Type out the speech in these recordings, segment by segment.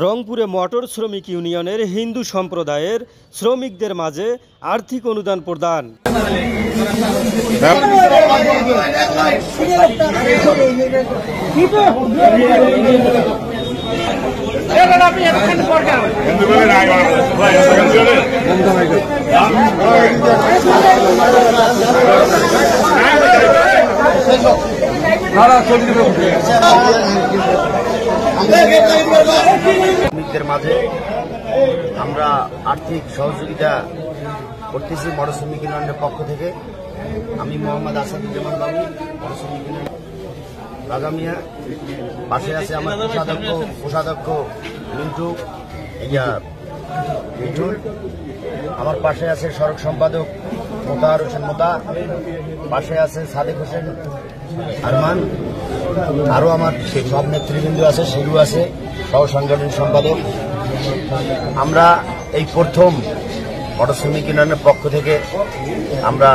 রংপুরে মোটর শ্রমিক ইউনিয়নের হিন্দু সম্প্রদায়ের শ্রমিকদের মাঝে আর্থিক অনুদান প্রদান। শ্রমিকদের মাঝে আমরা আর্থিক সহযোগিতা করতেছি মোটর শ্রমিক ইউনিয়নের পক্ষ থেকে। আমি মোহাম্মদ আসাদুজ্জামান বাবু, মোটর শ্রমিক ইউনিয়ন বাগামিয়া। পাশে আছে আমার কোষাধ্যক্ষ মিন্টু মিঠুন। আমার পাশে আছে সড়ক সম্পাদক মোতাহার হোসেন মোতা। পাশে আছে সাদেক হোসেন আরমান। আরো আমার সব নেতৃবৃন্দ আছে, শিরু আছে, সহ সাংগঠনিক সম্পাদক। আমরা এই প্রথম মোটর শ্রমিক ইউনিয়নের পক্ষ থেকে আমরা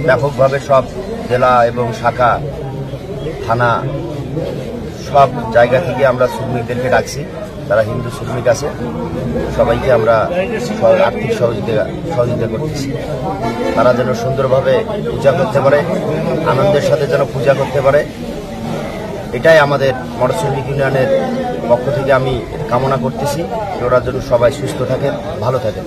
ব্যাপকভাবে সব জেলা এবং শাখা থানা সব জায়গা থেকে আমরা শ্রমিকদেরকে ডাকছি, যারা হিন্দু শ্রমিক আছে সবাইকে আমরা আর্থিক সহযোগিতা করতেছি। তারা যেন সুন্দরভাবে পূজা করতে পারে, আনন্দের সাথে যেন পূজা করতে পারে, এটাই আমাদের মোটর শ্রমিক ইউনিয়নের পক্ষ থেকে আমি কামনা করতেছি। ওরা যেন সবাই সুস্থ থাকেন, ভালো থাকেন।